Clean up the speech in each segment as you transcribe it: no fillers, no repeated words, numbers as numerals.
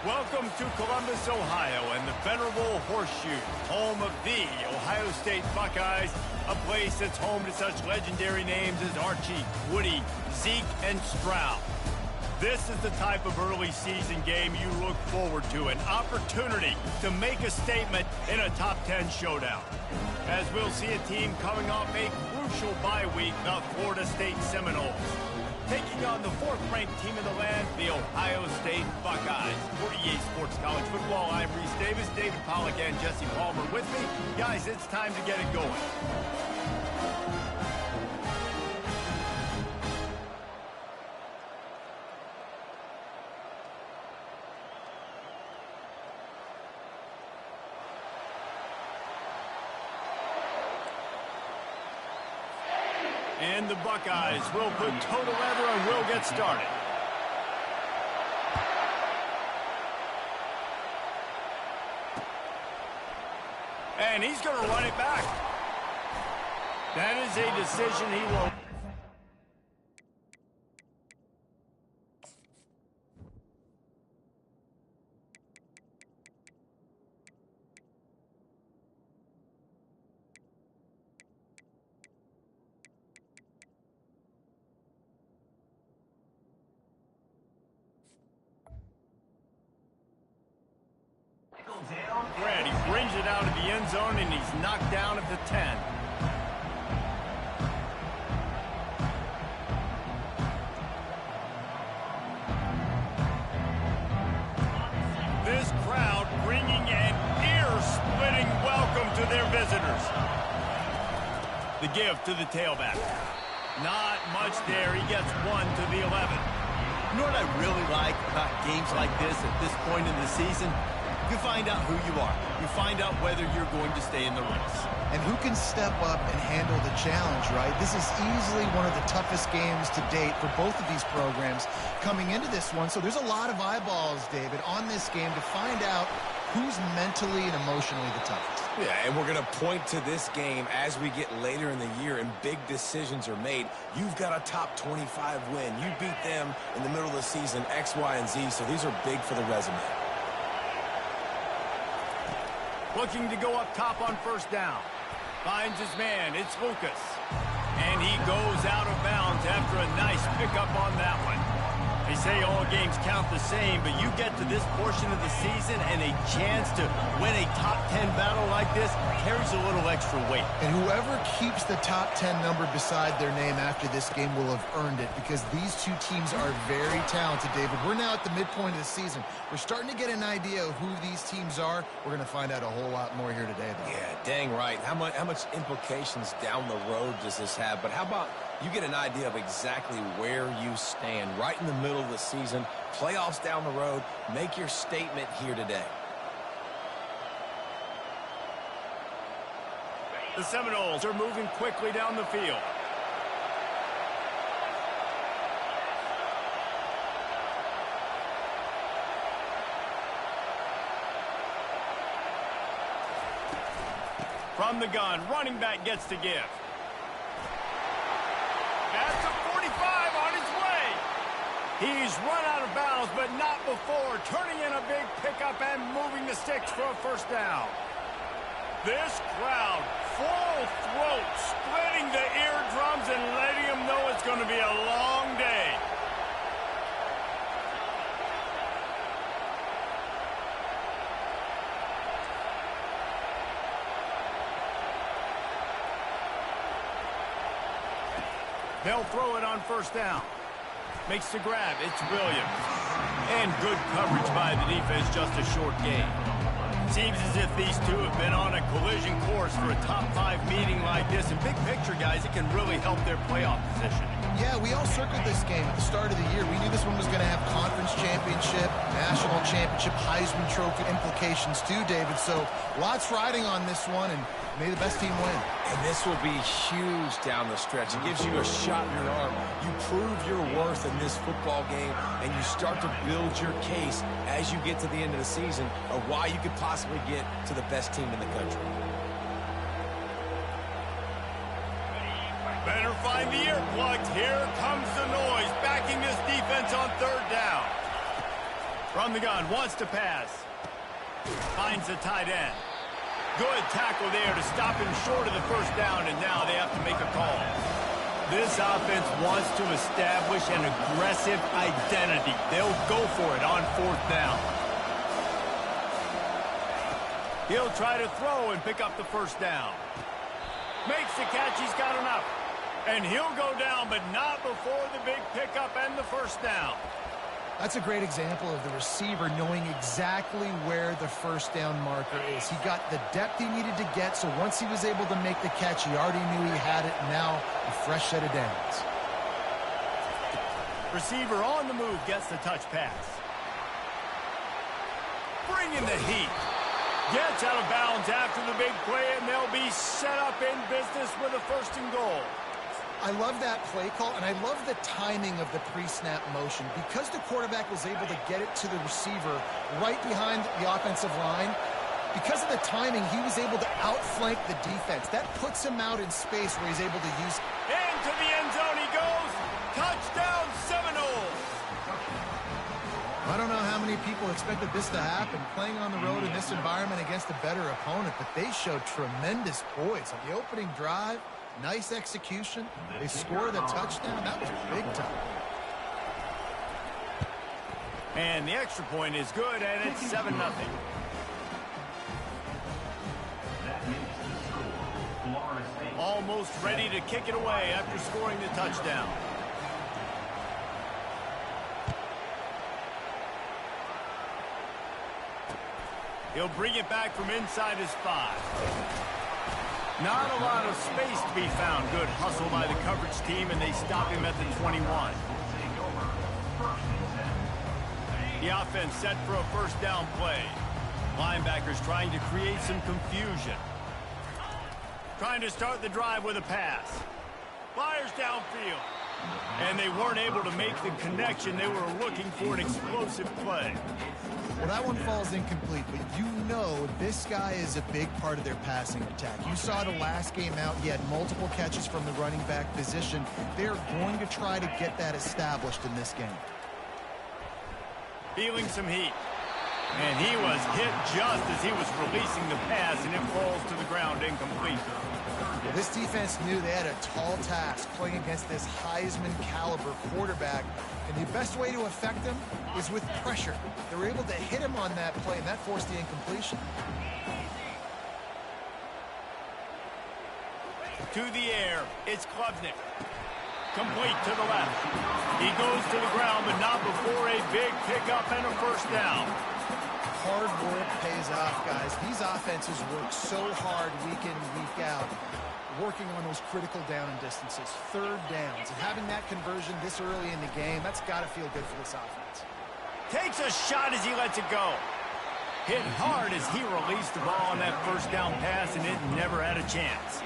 Welcome to Columbus, Ohio, and the venerable Horseshoe, home of the Ohio State Buckeyes, a place that's home to such legendary names as Archie, Woody, Zeke, and Stroud. This is the type of early season game you look forward to, an opportunity to make a statement in a top 10 showdown. As we'll see a team coming off a crucial bye week, the Florida State Seminoles, taking on the fourth-ranked team in the land, the Ohio State Buckeyes. For EA Sports College Football, I'm Reese Davis, David Pollack, and Jesse Palmer with me. Guys, it's time to get it going. And the Buckeyes will put total leather and will get started. And he's going to run it back. That is a decision he will. Brad, he brings it out of the end zone, and he's knocked down at the 10. This crowd bringing an ear-splitting welcome to their visitors. The give to the tailback. Not much there. He gets one to the 11. You know what I really like about games like this at this point in the season? You find out who you are. You find out whether you're going to stay in the race. And who can step up and handle the challenge, right? This is easily one of the toughest games to date for both of these programs coming into this one. So there's a lot of eyeballs, David, on this game to find out who's mentally and emotionally the toughest. Yeah, and we're going to point to this game as we get later in the year and big decisions are made. You've got a top 25 win. You beat them in the middle of the season, X, Y, and Z, so these are big for the resume. Looking to go up top on first down. Finds his man. It's Lucas. And he goes out of bounds after a nice pickup on that one. They say all games count the same, but you get to this portion of the season and a chance to win a top 10 battle like this carries a little extra weight. And whoever keeps the top 10 number beside their name after this game will have earned it, because these two teams are very talented, David. We're now at the midpoint of the season. We're starting to get an idea of who these teams are. We're going to find out a whole lot more here today, though. Yeah, dang right. How much implications down the road does this have? But how about you get an idea of exactly where you stand right in the middle of the season, playoffs down the road, make your statement here today. The Seminoles are moving quickly down the field. From the gun, running back gets to give. That's a 45 on his way. He's run out of bounds, but not before turning in a big pickup and moving the sticks for a first down. This crowd, full throat, splitting the eardrums and letting them know it's going to be a long day. They'll throw it on first down. Makes the grab. It's Williams. And good coverage by the defense, just a short gain. Seems as if these two have been on a collision course for a top 5 meeting like this. And big picture, guys, it can really help their playoff position. Yeah, we all circled this game at the start of the year. We knew this one was going to have conference championship, national championship, Heisman Trophy implications too, David. So lots riding on this one, and may the best team win. And this will be huge down the stretch. It gives you a shot in the arm. You prove your worth in this football game, and you start to build your case as you get to the end of the season of why you could possibly get to the best team in the country. Better find the earplugs. Here comes the noise, backing this defense on third down. From the gun, wants to pass. Finds the tight end. Good tackle there to stop him short of the first down, and now they have to make a call. This offense wants to establish an aggressive identity. They'll go for it on fourth down. He'll try to throw and pick up the first down. Makes the catch. He's got enough. And he'll go down, but not before the big pickup and the first down. That's a great example of the receiver knowing exactly where the first down marker is. He got the depth he needed to get, so once he was able to make the catch, he already knew he had it. Now, a fresh set of downs. Receiver on the move gets the touch pass. Bringing the heat. Gets out of bounds after the big play, and they'll be set up in business with a first and goal. I love that play call, and I love the timing of the pre-snap motion. Because the quarterback was able to get it to the receiver right behind the offensive line, because of the timing, he was able to outflank the defense. That puts him out in space where he's able to use... Into the end zone he goes. Touchdown Seminoles. I don't know how many people expected this to happen, playing on the road in this environment against a better opponent, but they showed tremendous poise on the opening drive. Nice execution. They scored a touchdown. That was big time. And the extra point is good, and it's 7-0. Almost ready to kick it away after scoring the touchdown. He'll bring it back from inside his 5. Not a lot of space to be found. Good hustle by the coverage team, and they stop him at the 21. The offense set for a first down play. Linebackers trying to create some confusion. Trying to start the drive with a pass. Fires downfield. And they weren't able to make the connection. They were looking for an explosive play. Well, that one falls incomplete, but you know this guy is a big part of their passing attack. You saw the last game out. He had multiple catches from the running back position. They're going to try to get that established in this game. Feeling some heat. And he was hit just as he was releasing the pass, and it falls to the ground incomplete. Well, this defense knew they had a tall task playing against this Heisman caliber quarterback, and the best way to affect him is with pressure. They were able to hit him on that play, and that forced the incompletion. To the air, it's Klubnik. Complete to the left. He goes to the ground, but not before a big pickup and a first down. Hard work pays off, guys. These offenses work so hard week in, week out, working on those critical down and distances, third downs, and having that conversion this early in the game, that's got to feel good for this offense. Takes a shot as he lets it go. Hit hard as he released the ball on that first down pass, and it never had a chance.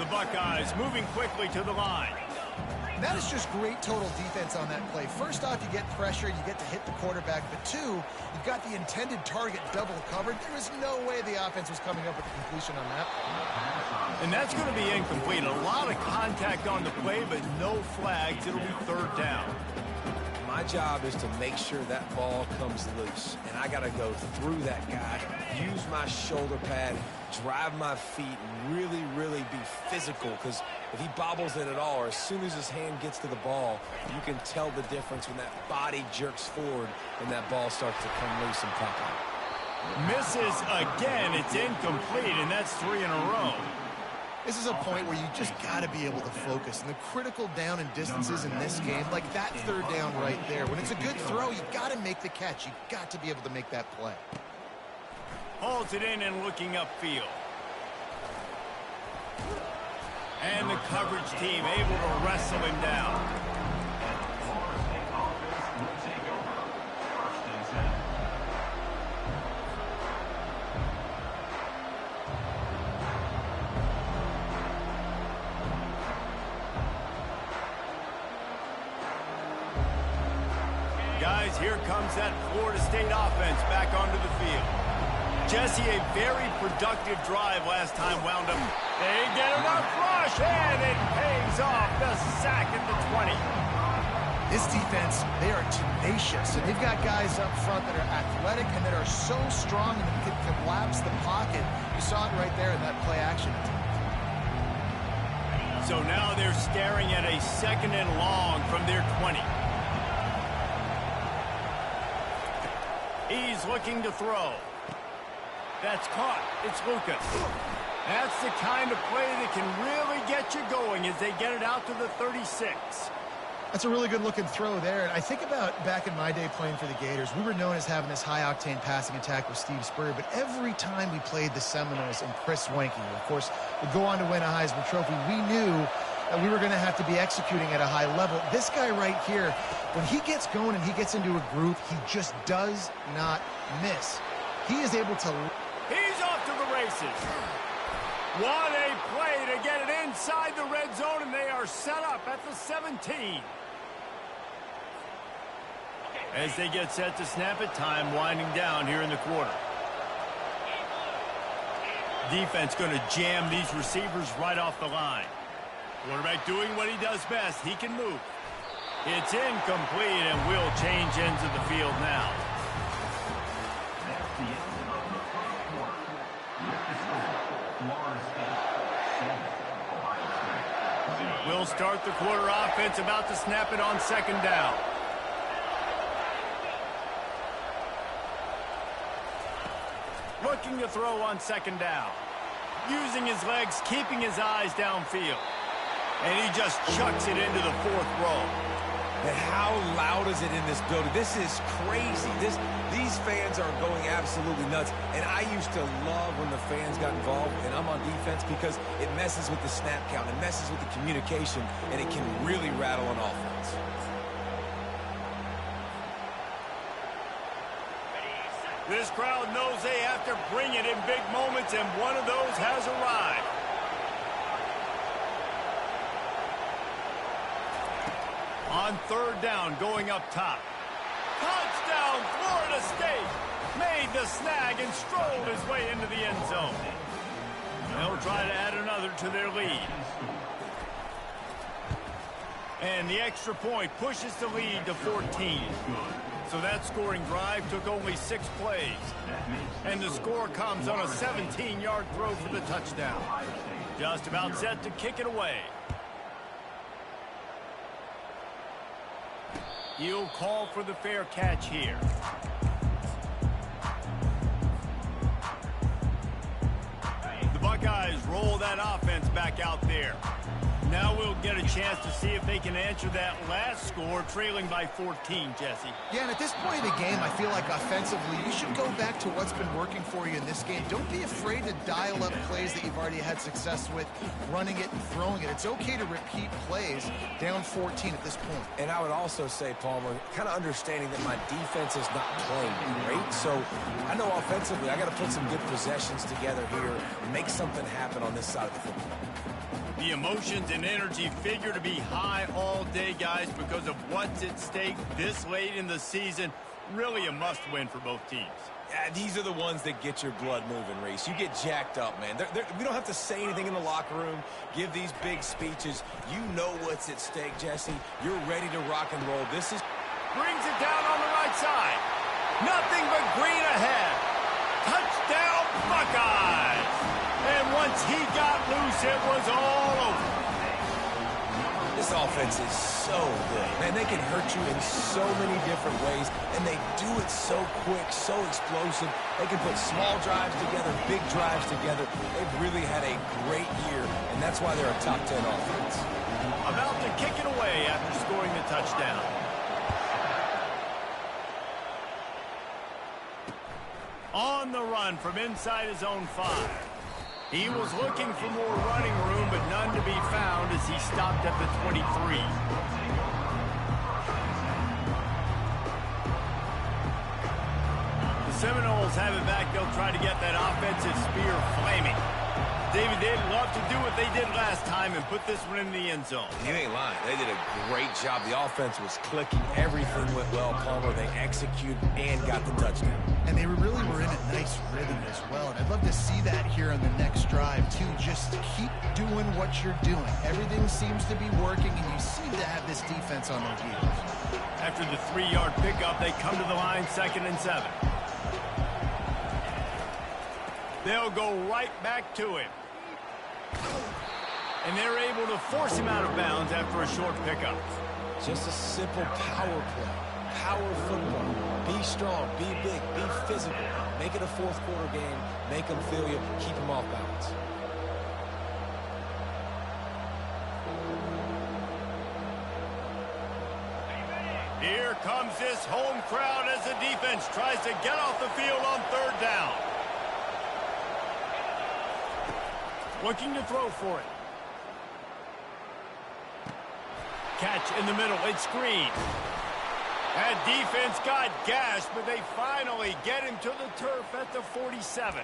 The Buckeyes moving quickly to the line. That is just great total defense on that play. First off, you get pressure, you get to hit the quarterback, but two, you've got the intended target double covered. There was no way the offense was coming up with a completion on that. And that's going to be incomplete. A lot of contact on the play, but no flags. It'll be third down. My job is to make sure that ball comes loose, and I got to go through that guy, use my shoulder pad, drive my feet, and really, really be physical, because if he bobbles it at all, or as soon as his hand gets to the ball, you can tell the difference when that body jerks forward and that ball starts to come loose and pop out. Misses again. It's incomplete, and that's 3 in a row. This is a point where you just got to be able to focus. And the critical down and distances in this game, like that third down right there, when it's a good throw, you got to make the catch. You got to be able to make that play. Holds it in and looking upfield. And the coverage team able to wrestle him down. Guys, here comes that Florida State offense back onto the field. Jesse, a very productive drive last time wound up. They get enough rush, and it pays off. The sack at the 20. This defense, they are tenacious, and they've got guys up front that are athletic and that are so strong and can collapse the pocket. You saw it right there in that play action attempt. So now they're staring at a 2nd and long from their 20. He's looking to throw. That's caught. It's Lucas. That's the kind of play that can really get you going as they get it out to the 36. That's a really good-looking throw there. And I think about back in my day playing for the Gators, we were known as having this high-octane passing attack with Steve Spurrier, but every time we played the Seminoles and Chris Wenke, of course, would go on to win a Heisman Trophy, we knew that we were going to have to be executing at a high level. This guy right here, when he gets going and he gets into a groove, he just does not miss. He is able to... He's off to the races. What a play to get it inside the red zone, and they are set up at the 17. As they get set to snap it, time winding down here in the quarter. Defense going to jam these receivers right off the line. Quarterback doing what he does best. He can move. It's incomplete, and will change ends of the field now. We'll start the quarter offense, about to snap it on 2nd down. Looking to throw on 2nd down. Using his legs, keeping his eyes downfield. And he just chucks it into the 4th row. And how loud is it in this building? This is crazy. These fans are going absolutely nuts. And I used to love when the fans got involved, and I'm on defense, because it messes with the snap count, it messes with the communication, and it can really rattle an offense. This crowd knows they have to bring it in big moments, and one of those has arrived. On 3rd down, going up top. Touchdown, Florida State! Made the snag and strolled his way into the end zone. They'll try to add another to their lead. And the extra point pushes the lead to 14. So that scoring drive took only 6 plays. And the score comes on a 17-yard throw for the touchdown. Just about set to kick it away. He'll call for the fair catch here. The Buckeyes roll that offense back out there. Now we'll get a chance to see if they can answer that last score, trailing by 14, Jesse. Yeah, and at this point in the game, I feel like offensively, you should go back to what's been working for you in this game. Don't be afraid to dial up plays that you've already had success with, running it and throwing it. It's okay to repeat plays down 14 at this point. And I would also say, Palmer, kind of understanding that my defense is not playing great. So I know offensively, I got to put some good possessions together here and make something happen on this side of the football. The emotions and energy figure to be high all day, guys, because of what's at stake this late in the season. Really a must-win for both teams. Yeah, these are the ones that get your blood moving, Reese. You get jacked up, man. We don't have to say anything in the locker room, give these big speeches. You know what's at stake, Jesse. You're ready to rock and roll. This is... Brings it down on the right side. Nothing but green ahead. Touchdown, Buckeyes! And once he got loose, it was all over. This offense is so good. Man, they can hurt you in so many different ways, and they do it so quick, so explosive. They can put small drives together, big drives together. They've really had a great year, and that's why they're a top 10 offense. About to kick it away after scoring the touchdown. On the run from inside his own 5. He was looking for more running room, but none to be found as he stopped at the 23. The Seminoles have it back. They'll try to get that offensive spear flaming. David, they'd love to do what they did last time and put this one in the end zone. You ain't lying. They did a great job. The offense was clicking. Everything went well, Palmer. They executed and got the touchdown. And they really were in a nice rhythm as well. And I'd love to see that here on the next drive, too. Just keep doing what you're doing. Everything seems to be working, and you seem to have this defense on their heels. After the 3-yard pickup, they come to the line 2nd and 7. They'll go right back to him. And they're able to force him out of bounds after a short pickup. Just a simple power play. Power football. Be strong, be big, be physical. Make it a fourth-quarter game. Make them feel you. Keep them off balance. Here comes this home crowd as the defense tries to get off the field on 3rd down. Looking to throw for it. Catch in the middle. It's screen. That defense got gashed, but they finally get him to the turf at the 47.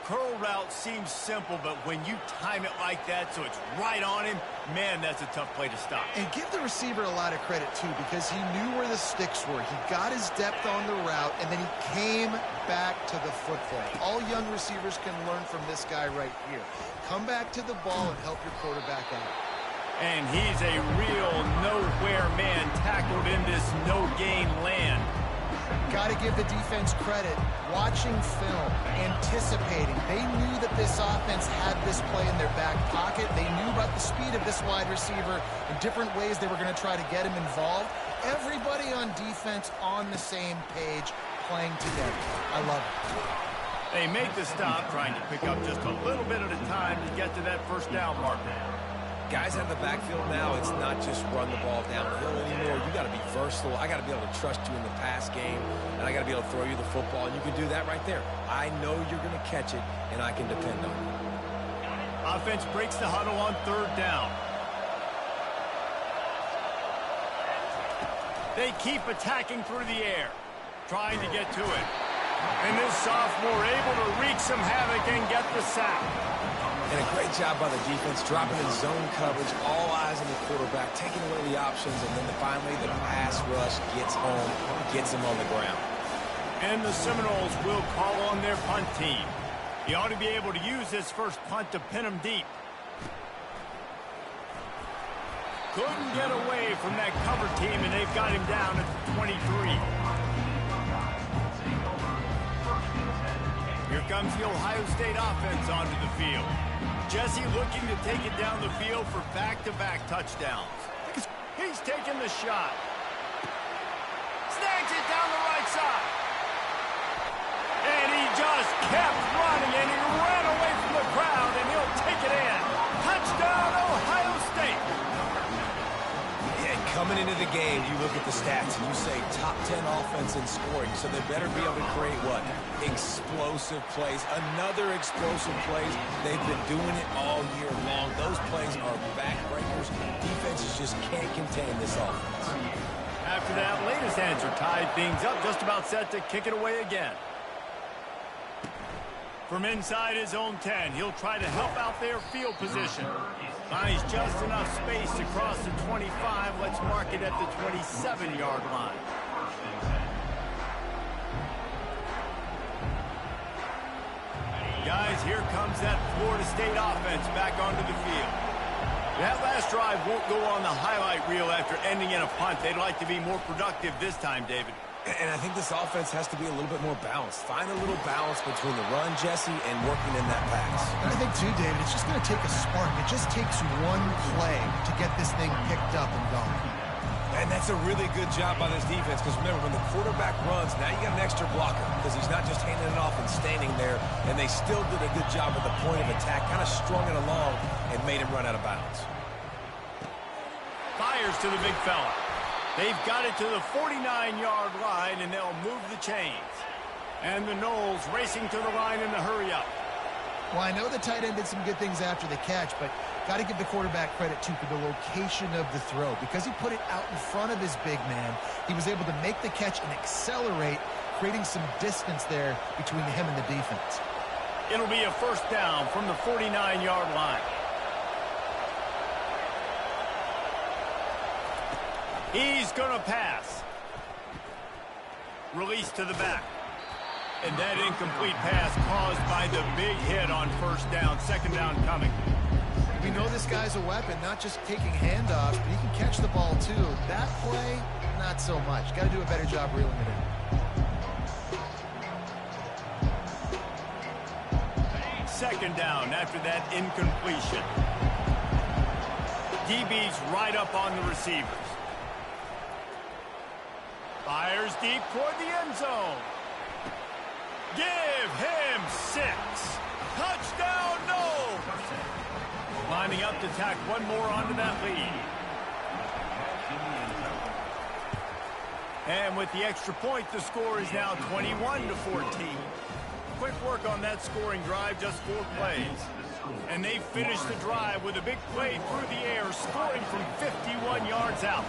Curl route seems simple, but when you time it like that so it's right on him, man, that's a tough play to stop. And give the receiver a lot of credit, too, because he knew where the sticks were. He got his depth on the route, and then he came back to the football. All young receivers can learn from this guy right here. Come back to the ball and help your quarterback out. And he's a real nowhere man tackled in this no-gain land. Got to give the defense credit. Watching film, anticipating. They knew that this offense had this play in their back pocket. They knew about the speed of this wide receiver in different ways they were going to try to get him involved. Everybody on defense on the same page, playing together. I love it. They make the stop, trying to pick up just a little bit at a time to get to that 1st down marker. Guys out of the backfield now, it's not just run the ball downhill anymore. You got to be versatile. I got to be able to trust you in the pass game, and I got to be able to throw you the football, and you can do that right there. I know you're going to catch it, and I can depend on you. Offense breaks the huddle on 3rd down. They keep attacking through the air, trying to get to it. And this sophomore able to wreak some havoc and get the sack. And a great job by the defense, dropping in zone coverage, all eyes on the quarterback, taking away the options, and then finally the pass rush gets home, gets him on the ground. And the Seminoles will call on their punt team. He ought to be able to use this first punt to pin him deep. Couldn't get away from that cover team, and they've got him down at the 23. Here comes the Ohio State offense onto the field. Jesse looking to take it down the field for back-to-back touchdowns. He's taking the shot. Snags it down the right side. And he just kept running, and he ran away from the crowd, and he'll take it in. Touchdown, Ohio State. Yeah, coming into the game, you look at the stats, and you say top 10 offense in scoring, so they better be able to create what? Explosive plays. Another explosive plays. They've been doing it all year long. Those plays are backbreakers. Defenses just can't contain this offense. After that latest answer tied things up, just about set to kick it away again. From inside his own 10, he'll try to help out their field position. Finds just enough space to cross the 25. Let's mark it at the 27-yard line. Guys, here comes that Florida State offense back onto the field. That last drive won't go on the highlight reel after ending in a punt. They'd like to be more productive this time, David. And I think this offense has to be a little bit more balanced. Find a little balance between the run, Jesse, and working in that pass. And I think, too, David, it's just going to take a spark. It just takes one play to get this thing picked up and going. And that's a really good job by this defense, because remember, when the quarterback runs, now you got an extra blocker, because he's not just handing it off and standing there, and they still did a good job at the point of attack, kind of strung it along and made him run out of bounds. Fires to the big fella. They've got it to the 49-yard line, and they'll move the chains. And the Noles racing to the line in the hurry-up. Well, I know the tight end did some good things after the catch, but got to give the quarterback credit, too, for the location of the throw. Because he put it out in front of his big man, he was able to make the catch and accelerate, creating some distance there between him and the defense. It'll be a first down from the 49-yard line. He's going to pass. Release to the back. And that incomplete pass caused by the big hit on first down. Second down coming. We know this guy's a weapon, not just taking handoffs, but he can catch the ball too. That play, not so much. Got to do a better job reeling it in. Second down after that incompletion. DB's right up on the receivers. Fires deep toward the end zone. Give him 6. Touchdown, no! Lining up to tack one more onto that lead. And with the extra point, the score is now 21-14. Quick work on that scoring drive, just 4 plays. And they finish the drive with a big play through the air, scoring from 51 yards out.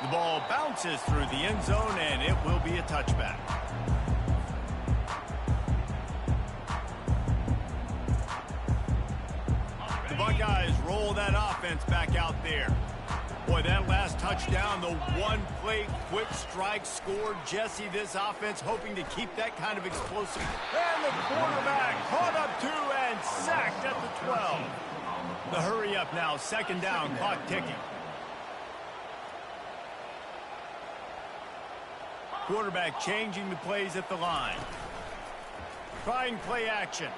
The ball bounces through the end zone, and it will be a touchback. The Buckeyes roll that offense back out there. Boy, that last touchdown, the one-play quick strike scored. Jesse, this offense hoping to keep that kind of explosive. And the quarterback caught up 2 and sacked at the 12. The hurry up now, second down, clock ticking. Quarterback changing the plays at the line. Trying play action.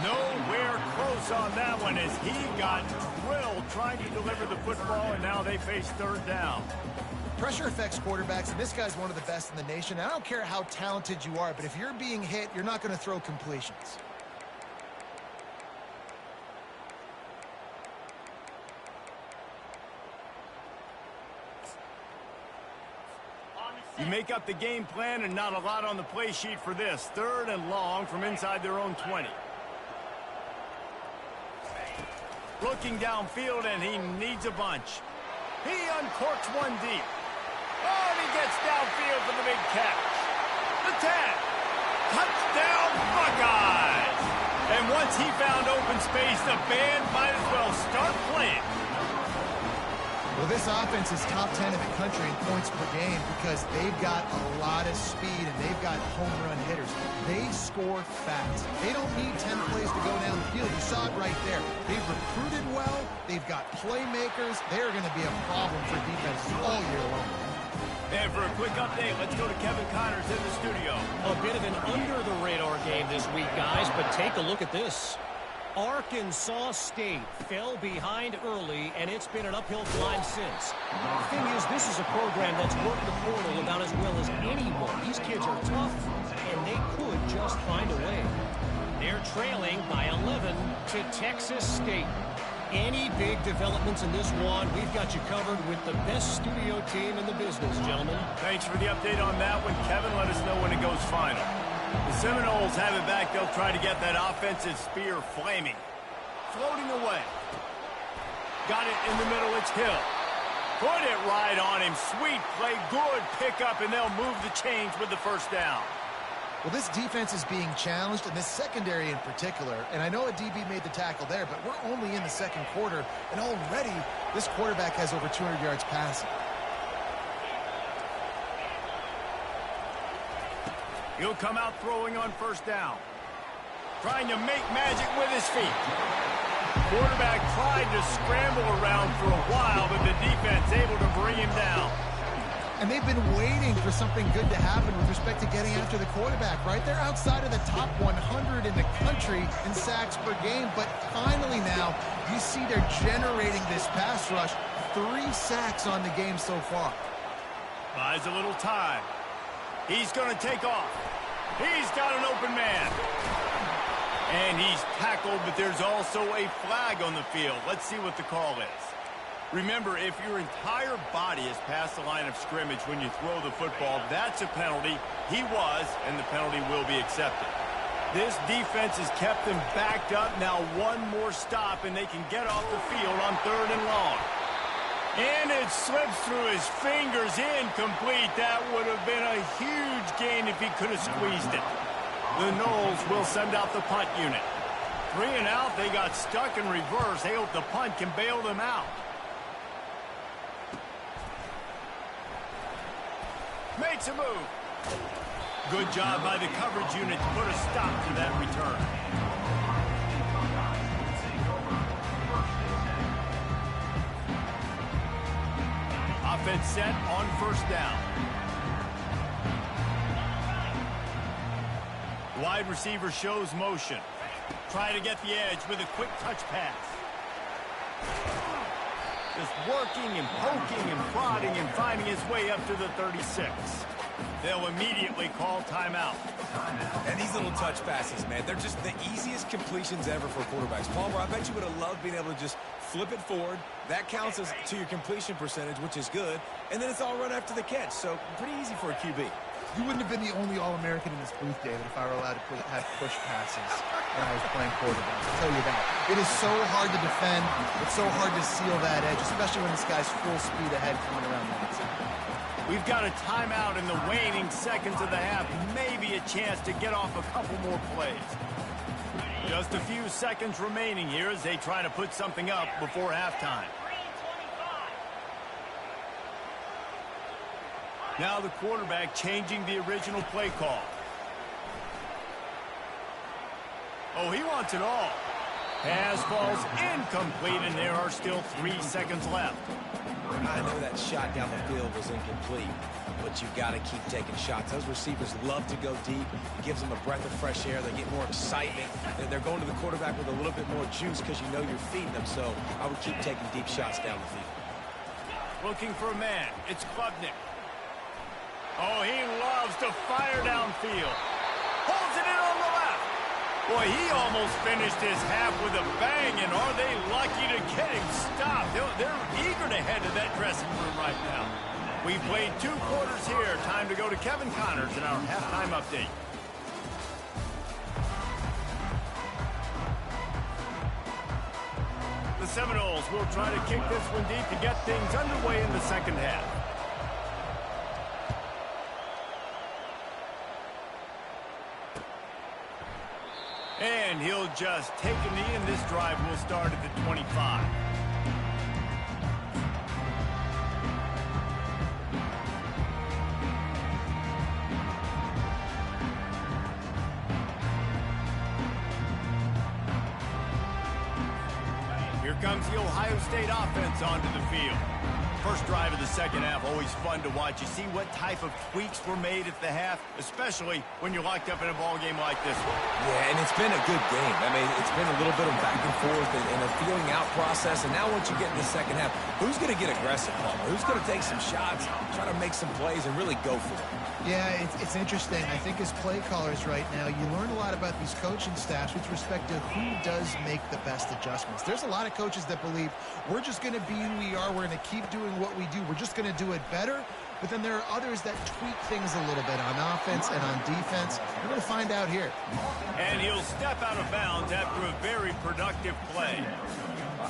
Nowhere close on that one as he got drilled trying to deliver the football, and now they face third down. Pressure affects quarterbacks, and this guy's one of the best in the nation. I don't care how talented you are, but if you're being hit, you're not going to throw completions. You make up the game plan and not a lot on the play sheet for this. Third and long from inside their own 20. Looking downfield, and he needs a bunch. He uncorks one deep. Oh, and he gets downfield for the big catch. The 10. Touchdown, Buckeyes! And once he found open space, the band might as well start playing. Well, this offense is top 10 in the country in points per game because they've got a lot of speed and they've got home run hitters. They score fast. They don't need 10 plays to go down the field. You saw it right there. They've recruited well. They've got playmakers. They're going to be a problem for defenses all year long. And for a quick update, let's go to Kevin Connors in the studio. A bit of an under-the-radar game this week, guys, but take a look at this. Arkansas State fell behind early, and it's been an uphill climb since. The thing is, this is a program that's worked the portal about as well as anyone. These kids are tough, and they could just find a way. They're trailing by 11 to Texas State. Any big developments in this one, we've got you covered with the best studio team in the business, gentlemen. Thanks for the update on that one, Kevin. Let us know when it goes final. The Seminoles have it back. They'll try to get that offensive spear flaming. Floating away. Got it in the middle. It's Hill. Put it right on him. Sweet play. Good pickup, and they'll move the chains with the first down. Well, this defense is being challenged, and this secondary in particular. And I know a DB made the tackle there, but we're only in the second quarter, and already this quarterback has over 200 yards passing. He'll come out throwing on first down. Trying to make magic with his feet. Quarterback tried to scramble around for a while, but the defense able to bring him down. And they've been waiting for something good to happen with respect to getting after the quarterback, right? They're outside of the top 100 in the country in sacks per game, but finally now you see they're generating this pass rush. 3 sacks on the game so far. Buys a little time. He's going to take off. He's got an open man. And he's tackled, but there's also a flag on the field. Let's see what the call is. Remember, if your entire body is past the line of scrimmage when you throw the football, that's a penalty. He was, and the penalty will be accepted. This defense has kept them backed up. Now one more stop, and they can get off the field on third and long. And it slips through his fingers, incomplete. That would have been a huge gain if he could have squeezed it. The Noles will send out the punt unit. 3 and out, they got stuck in reverse. They hope the punt can bail them out. Makes a move. Good job by the coverage unit to put a stop to that return. Offense set on first down. Wide receiver shows motion. Try to get the edge with a quick touch pass. Just working and poking and prodding and finding his way up to the 36. They'll immediately call timeout. And these little touch passes, man, they're just the easiest completions ever for quarterbacks. Palmer, I bet you would have loved being able to just flip it forward. That counts as to your completion percentage, which is good. And then it's all run after the catch. So pretty easy for a QB. You wouldn't have been the only All-American in this booth, David, if I were allowed to have push passes when I was playing quarterback. I'll tell you that. It is so hard to defend. It's so hard to seal that edge, especially when this guy's full speed ahead coming around the outside. We've got a timeout in the waning seconds of the half. Maybe a chance to get off a couple more plays. Just a few seconds remaining here as they try to put something up before halftime. Now the quarterback changing the original play call. Oh, he wants it all. Pass falls incomplete, and there are still 3 seconds left. I know that shot down the field was incomplete, but you got to keep taking shots. Those receivers love to go deep. It gives them a breath of fresh air. They get more excitement. They're going to the quarterback with a little bit more juice because you know you're feeding them. So I would keep taking deep shots down the field. Looking for a man. It's Klubnik. Oh, he loves to fire downfield. Holds it in on the left. Boy, he almost finished his half with a bang, and are they lucky to get him stopped? They're eager to head to that dressing room right now. We've played 2 quarters here. Time to go to Kevin Connors in our halftime update. The Seminoles will try to kick this one deep to get things underway in the second half. And he'll just take a knee, and this drive will start at the 25. Here comes the Ohio State offense onto the field. First drive of the second half, always fun to watch. You see what type of tweaks were made at the half, especially when you're locked up in a ball game like this one. Yeah, and it's been a good game. I mean, it's been a little bit of back and forth and a feeling out process. And now once you get in the second half, who's going to get aggressive, Palmer? Who's going to take some shots, try to make some plays, and really go for it? Yeah, it's interesting. I think as play callers right now, you learn a lot about these coaching staffs with respect to who does make the best adjustments. There's a lot of coaches that believe we're just going to be who we are. We're going to keep doing what we do. We're just going to do it better. But then there are others that tweak things a little bit on offense and on defense. We're going to find out here. And he'll step out of bounds after a very productive play.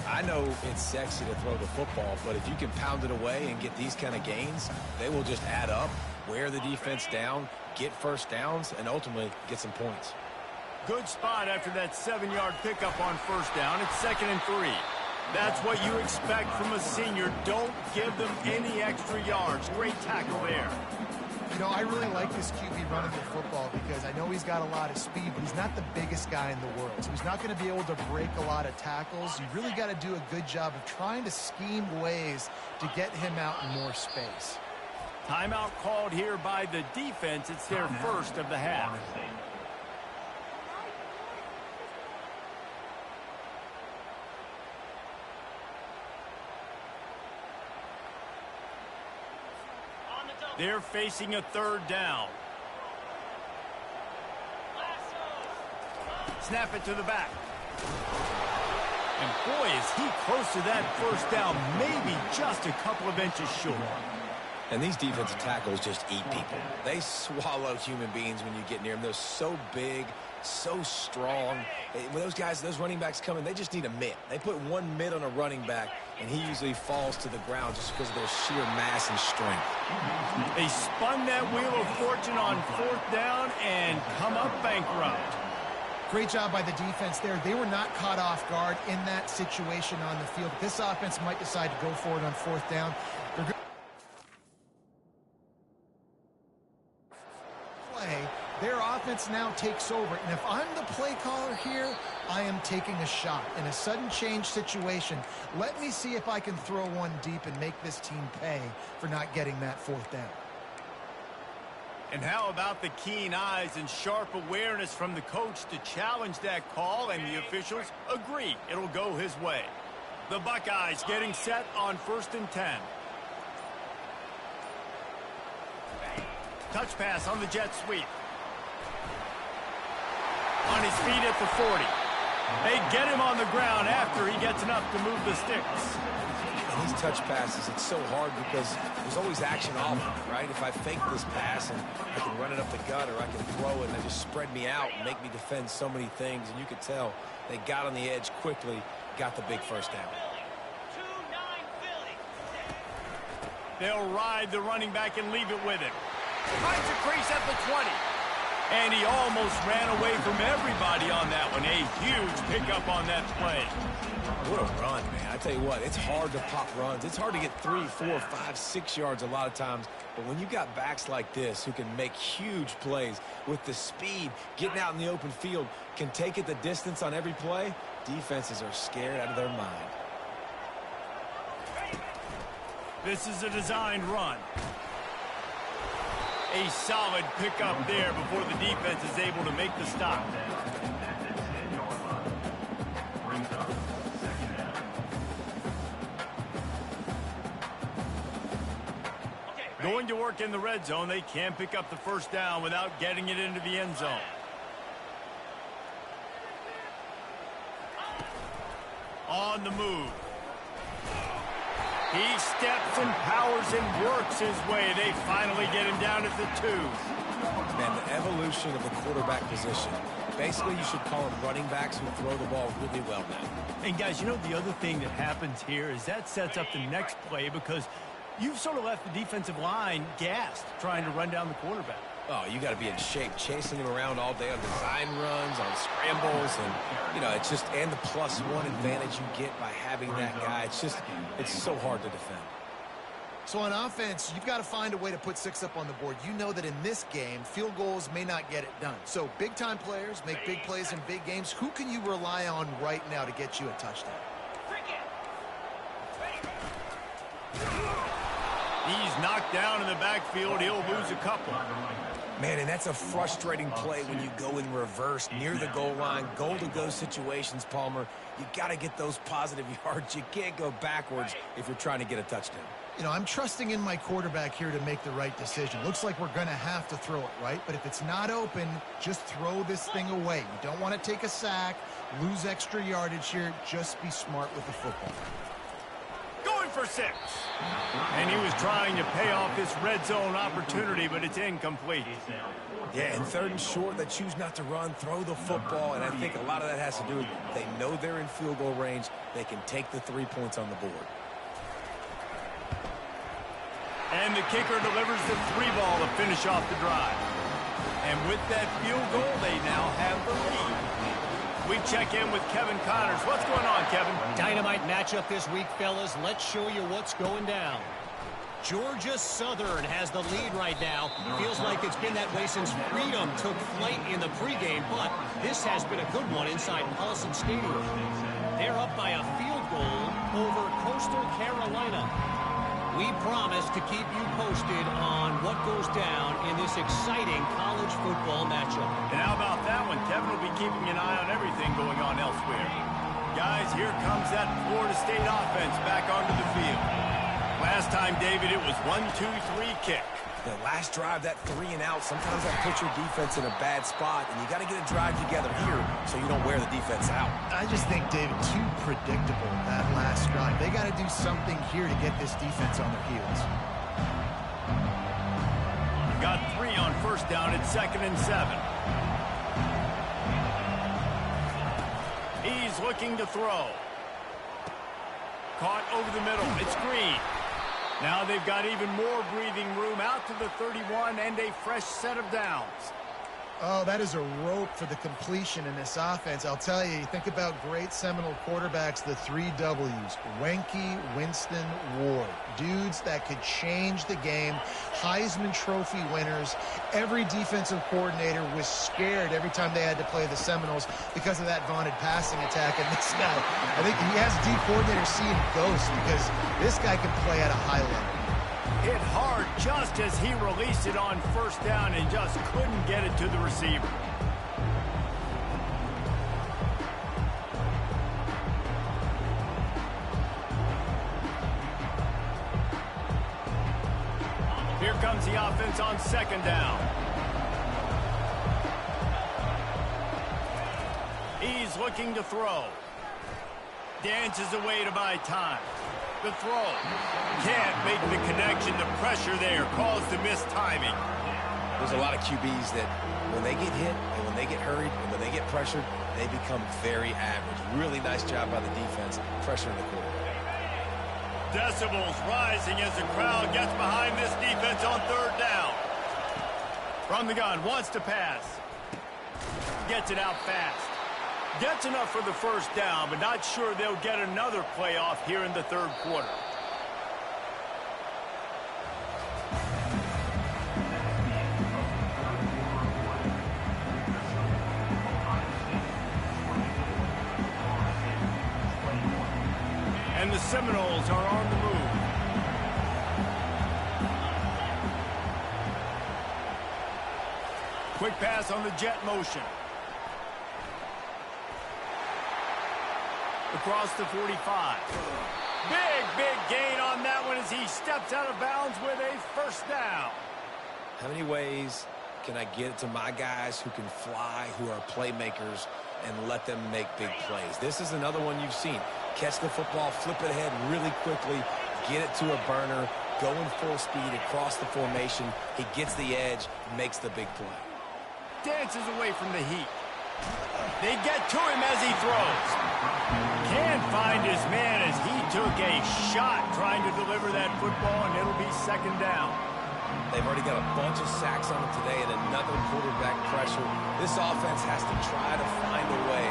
I know it's sexy to throw the football, but if you can pound it away and get these kind of gains, they will just add up, wear the defense down, get first downs, and ultimately get some points. Good spot after that 7-yard pickup on first down. It's 2nd and 3. That's what you expect from a senior. Don't give them any extra yards. Great tackle there. You know, I really like this QB running the football because I know he's got a lot of speed, but he's not the biggest guy in the world. So he's not going to be able to break a lot of tackles. You really got to do a good job of trying to scheme ways to get him out in more space. Timeout called here by the defense. It's their first of the half. They're facing a 3rd down. Snap it to the back. And boy, is he close to that first down, maybe just a couple of inches short. And these defensive tackles just eat people. They swallow human beings when you get near them. They're so big, so strong. When those guys, those running backs come in, they just need a mitt. They put one mitt on a running back, and he usually falls to the ground just because of their sheer mass and strength. They spun that wheel of fortune on 4th down and come up bankrupt. Great job by the defense there. They were not caught off guard in that situation on the field. This offense might decide to go for it on 4th down. defense now takes over. And if I'm the play caller here, I am taking a shot. In a sudden change situation, let me see if I can throw one deep and make this team pay for not getting that fourth down. And how about the keen eyes and sharp awareness from the coach to challenge that call, and the officials agree it'll go his way. The Buckeyes getting set on 1st and 10. Touch pass on the jet sweep. On his feet at the 40. They get him on the ground after he gets enough to move the sticks. And these touch passes, it's so hard because there's always action off them, right? If I fake this pass and I can run it up the gut, or I can throw it and they just spread me out and make me defend so many things. And you could tell they got on the edge quickly, got the big first down. They'll ride the running back and leave it with him. Finds a crease at the 20. And he almost ran away from everybody on that one. A huge pickup on that play. What a run, man. I tell you what, it's hard to pop runs. It's hard to get 3, 4, 5, 6 yards a lot of times. But when you got backs like this who can make huge plays with the speed, getting out in the open field, can take it the distance on every play, defenses are scared out of their mind. This is a designed run. A solid pickup there before the defense is able to make the stop. Going to work in the red zone. They can't pick up the first down without getting it into the end zone. On the move. He steps and powers and works his way. They finally get him down at the 2. Man, the evolution of the quarterback position. Basically, you should call them running backs who throw the ball really well now. And, guys, you know, the other thing that happens here is that sets up the next play, because you've sort of left the defensive line gassed trying to run down the quarterback. Oh, you got to be in shape, chasing him around all day on design runs, on scrambles, and, you know, it's just, and the +1 advantage you get by having that guy. It's just, it's so hard to defend. So on offense, you've got to find a way to put 6 up on the board. You know that in this game, field goals may not get it done. So big-time players make big plays in big games. Who can you rely on right now to get you a touchdown? He's knocked down in the backfield. He'll lose a couple. Man, and that's a frustrating play when you go in reverse near the goal line, goal-to-go situations, Palmer. You got to get those positive yards. You can't go backwards if you're trying to get a touchdown. You know, I'm trusting in my quarterback here to make the right decision. Looks like we're going to have to throw it, right? But if it's not open, just throw this thing away. You don't want to take a sack, lose extra yardage here. Just be smart with the football. Going for 6. And he was trying to pay off this red zone opportunity, but it's incomplete. Yeah, and 3rd and short, they choose not to run, throw the football, and I think a lot of that has to do with they know they're in field goal range. They can take the 3 points on the board. And the kicker delivers the 3 ball to finish off the drive. And with that field goal, they now have the lead. We check in with Kevin Connors. What's going on, Kevin? Dynamite matchup this week, fellas. Let's show you what's going down. Georgia Southern has the lead right now. Feels like it's been that way since Freedom took flight in the pregame, but this has been a good one inside Paulson Stadium. They're up by a field goal over Coastal Carolina. We promise to keep you posted on what goes down in this exciting college football matchup. And how about that one? Kevin will be keeping an eye on everything going on elsewhere. Guys, here comes that Florida State offense back onto the field. Last time, David, it was 1-2-3 kick. The last drive, that 3 and out, sometimes that puts your defense in a bad spot, and you got to get a drive together here so you don't wear the defense out. I just think, David, too predictable that last drive. They got to do something here to get this defense on their heels. Got 3 on first down at 2nd and 7. He's looking to throw. Caught over the middle. It's Green. Now they've got even more breathing room out to the 31 and a fresh set of downs. Oh, that is a rope for the completion in this offense. I'll tell you, think about great Seminole quarterbacks, the 3 W's. Wenke, Winston, Ward. Dudes that could change the game. Heisman Trophy winners. Every defensive coordinator was scared every time they had to play the Seminoles because of that vaunted passing attack. And this guy, I think he has D coordinator seeing ghosts because this guy can play at a high level. Hit hard just as he released it on first down and just couldn't get it to the receiver. Here comes the offense on second down. He's looking to throw. Dances away to buy time. The throw. Can't make the connection. The pressure there caused the missed timing. There's a lot of QBs that when they get hit and when they get hurried and when they get pressured, they become very average. Really nice job by the defense pressuring the quarterback. Decibels rising as the crowd gets behind this defense on third down. From the gun, wants to pass. Gets it out fast. Gets enough for the first down, but not sure they'll get another playoff here in the third quarter. And the Seminoles are on the move. Quick pass on the jet motion. Across the 45. Big gain on that one as he steps out of bounds with a first down. How many ways can I get it to my guys who can fly, who are playmakers, and let them make big plays? This is another one you've seen. Catch the football, flip it ahead really quickly, get it to a burner, go in full speed across the formation. He gets the edge, makes the big play. Dances away from the heat. They get to him as he throws. Can't find his man as he took a shot trying to deliver that football, and it'll be second down. They've already got a bunch of sacks on him today and another quarterback pressure. This offense has to try to find a way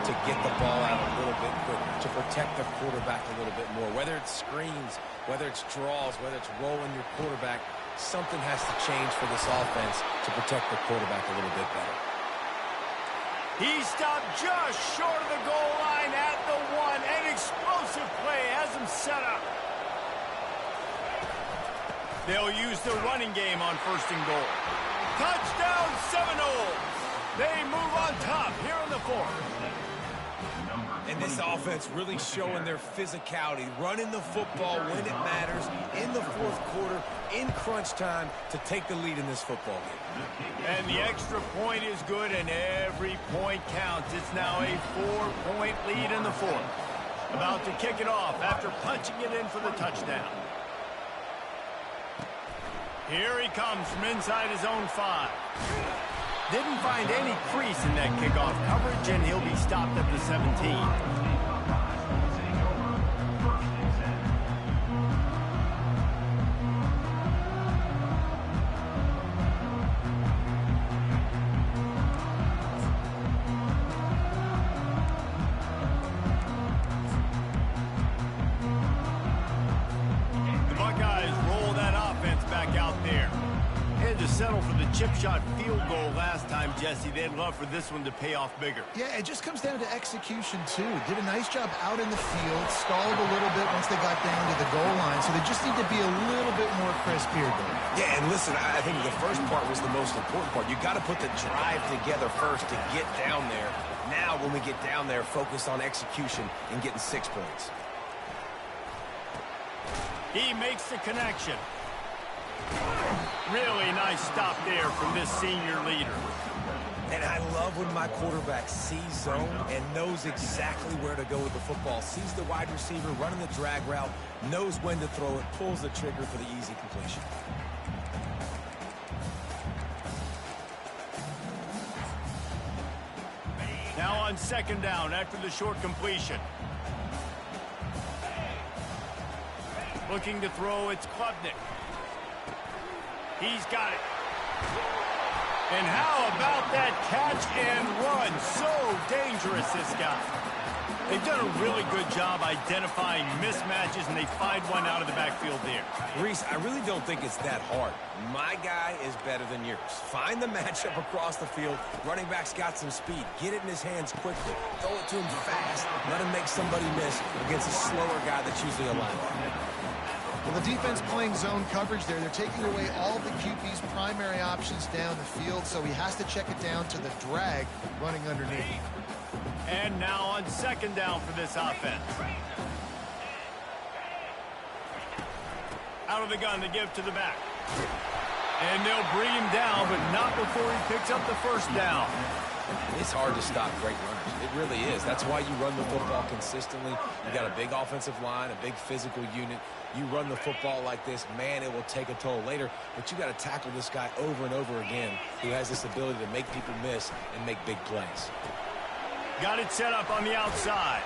to get the ball out a little bit quicker, to protect the quarterback a little bit more. Whether it's screens, whether it's draws, whether it's rolling your quarterback, something has to change for this offense to protect the quarterback a little bit better. He stopped just short of the goal line at the 1. An explosive play has him set up. They'll use the running game on first and goal. Touchdown Seminoles! They move on top here in the fourth. And this offense really showing their physicality, running the football when it matters, in the fourth quarter, in crunch time, to take the lead in this football game. And the extra point is good, and every point counts. It's now a 4-point lead in the fourth. About to kick it off after punching it in for the touchdown. Here he comes from inside his own 5. Didn't find any crease in that kickoff coverage, and he'll be stopped at the 17. Settle for the chip shot field goal last time, Jesse. They'd love for this one to pay off bigger. Yeah, it just comes down to execution, too. Did a nice job out in the field, stalled a little bit once they got down to the goal line, so they just need to be a little bit more crisp here, though. Yeah, and listen, I think the first part was the most important part. You got to put the drive together first to get down there. Now, when we get down there, focus on execution and getting 6 points. He makes the connection. Really nice stop there from this senior leader. And I love when my quarterback sees zone and knows exactly where to go with the football. Sees the wide receiver running the drag route, knows when to throw it, pulls the trigger for the easy completion. Now on second down after the short completion. Looking to throw, it's Klubnik. He's got it. And how about that catch and run? So dangerous, this guy. They've done a really good job identifying mismatches, and they find one out of the backfield there. Reese, I really don't think it's that hard. My guy is better than yours. Find the matchup across the field. Running back's got some speed. Get it in his hands quickly. Throw it to him fast. Let him make somebody miss against a slower guy that's usually a linebacker. Well, the defense playing zone coverage there. They're taking away all the QB's primary options down the field, so he has to check it down to the drag running underneath. And now on second down for this offense. Out of the gun to give to the back. And they'll bring him down, but not before he picks up the first down. It's hard to stop great runners. It really is. That's why you run the football consistently. You got a big offensive line, a big physical unit. You run the football like this, man, it will take a toll later. But you got to tackle this guy over and over again who has this ability to make people miss and make big plays. Got it set up on the outside.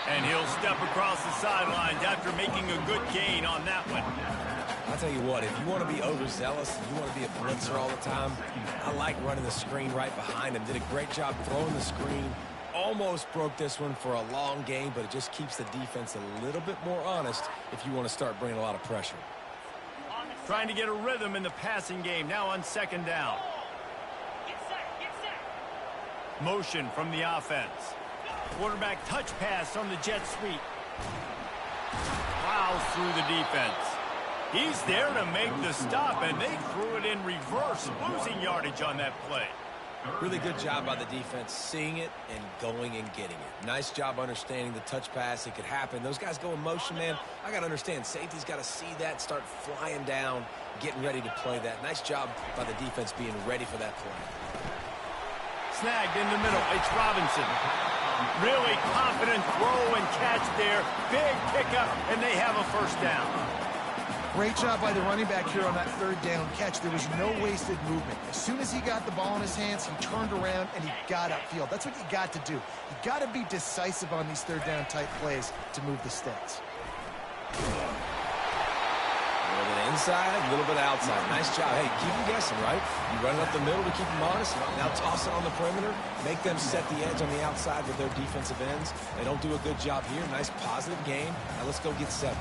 And he'll step across the sidelines after making a good gain on that one. I'll tell you what, if you want to be overzealous, you want to be a blitzer all the time, I like running the screen right behind him. Did a great job throwing the screen. Almost broke this one for a long game, but it just keeps the defense a little bit more honest if you want to start bringing a lot of pressure. Trying to get a rhythm in the passing game, now on second down. Motion from the offense. Quarterback touch pass on the jet sweep. Plows through the defense. He's there to make the stop, and they threw it in reverse, losing yardage on that play. Really good job by the defense, seeing it and going and getting it. Nice job understanding the touch pass. It could happen. Those guys go in motion, man. I got to understand, safety's got to see that, start flying down, getting ready to play that. Nice job by the defense being ready for that play. Snagged in the middle. It's Robinson. Really confident throw and catch there. Big pickup, and they have a first down. Great job by the running back here on that third down catch. There was no wasted movement. As soon as he got the ball in his hands, he turned around and he got upfield. That's what you got to do. You got to be decisive on these third down type plays to move the sticks. A little bit inside, a little bit outside. Nice job. Hey, keep them guessing, right? You run it up the middle to keep them honest. Now toss it on the perimeter. Make them set the edge on the outside with their defensive ends. They don't do a good job here. Nice positive game. Now let's go get 7.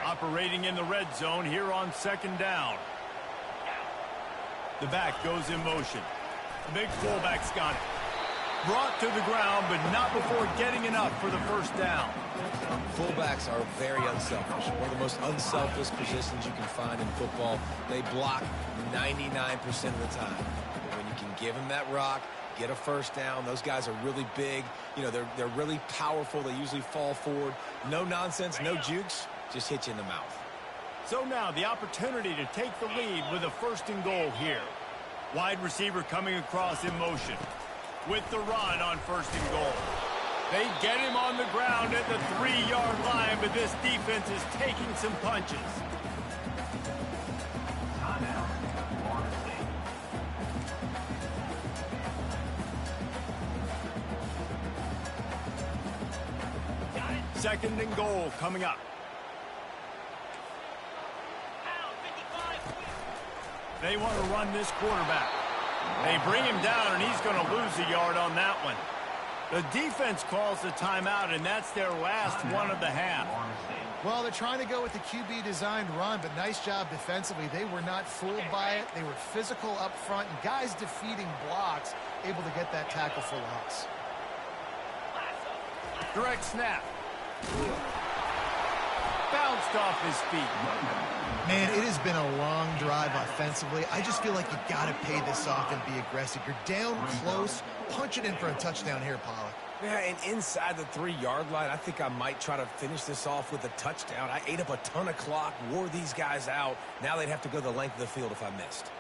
Operating in the red zone here on second down. The back goes in motion. The big fullback's got it. Brought to the ground, but not before getting enough for the first down. Fullbacks are very unselfish. One of the most unselfish positions you can find in football. They block 99% of the time. But when you can give them that rock, get a first down, those guys are really big. You know, they're really powerful. They usually fall forward. No nonsense, no jukes. Just hit you in the mouth. So now the opportunity to take the lead with a first and goal here. Wide receiver coming across in motion. With the run on first and goal. They get him on the ground at the 3-yard line, but this defense is taking some punches. Second and goal coming up. They want to run this quarterback. They bring him down, and he's going to lose a yard on that one. The defense calls the timeout, and that's their last one of the half. Well, they're trying to go with the QB-designed run, but nice job defensively. They were not fooled by it. They were physical up front, and guys defeating blocks, able to get that tackle for loss. Direct snap. Bounced off his feet. Man, it has been a long drive offensively. I just feel like you got to pay this off and be aggressive. You're down close. Punch it in for a touchdown here, Pollack. Yeah, and inside the 3-yard line, I think I might try to finish this off with a touchdown. I ate up a ton of clock, wore these guys out. Now they'd have to go the length of the field if I missed.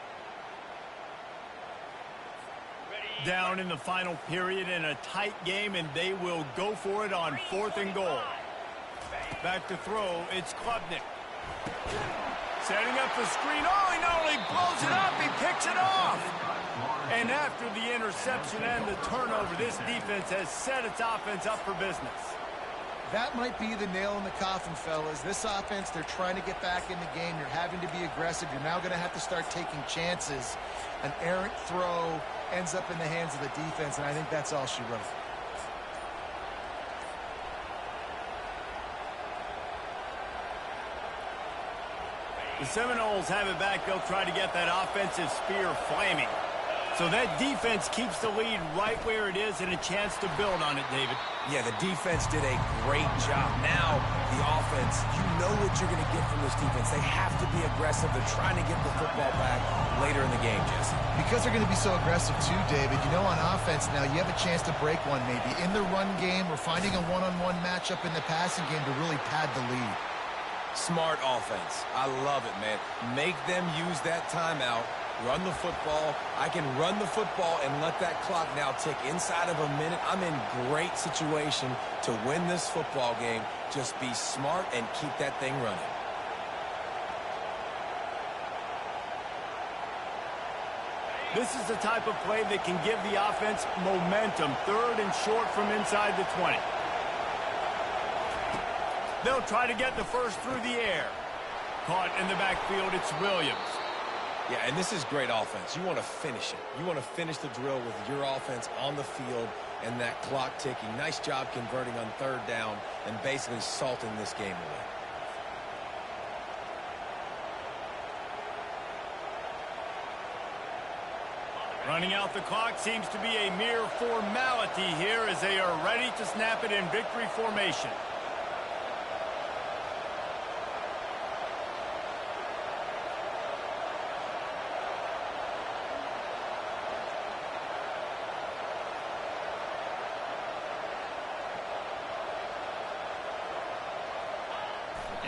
Down in the final period in a tight game, and they will go for it on 4th and goal. Back to throw, it's Klubnik. Setting up the screen. Oh, he not only blows it up, he picks it off. And after the interception and the turnover, this defense has set its offense up for business. That might be the nail in the coffin, fellas. This offense, they're trying to get back in the game. You're having to be aggressive. You're now going to have to start taking chances. An errant throw ends up in the hands of the defense, and I think that's all she wrote. The Seminoles have it back. They'll try to get that offensive spear flaming. So that defense keeps the lead right where it is and a chance to build on it, David. Yeah, the defense did a great job. Now, the offense, you know what you're going to get from this defense. They have to be aggressive. They're trying to get the football back later in the game, Jesse. Because they're going to be so aggressive too, David, you know, on offense now, you have a chance to break one maybe in the run game or finding a one-on-one matchup in the passing game to really pad the lead. Smart offense. I love it, man. Make them use that timeout. Run the football. I can run the football and let that clock now tick inside of a minute. I'm in great situation to win this football game. Just be smart and keep that thing running. This is the type of play that can give the offense momentum. 3rd and short from inside the 20. They'll try to get the first through the air. Caught in the backfield, it's Williams. Yeah, and this is great offense. You want to finish it. You want to finish the drill with your offense on the field and that clock ticking. Nice job converting on 3rd down and basically salting this game away. Running out the clock seems to be a mere formality here as they are ready to snap it in victory formation.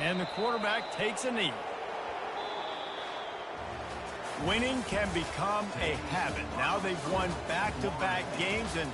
And the quarterback takes a knee. Winning can become a habit. Now they've won back-to-back games, and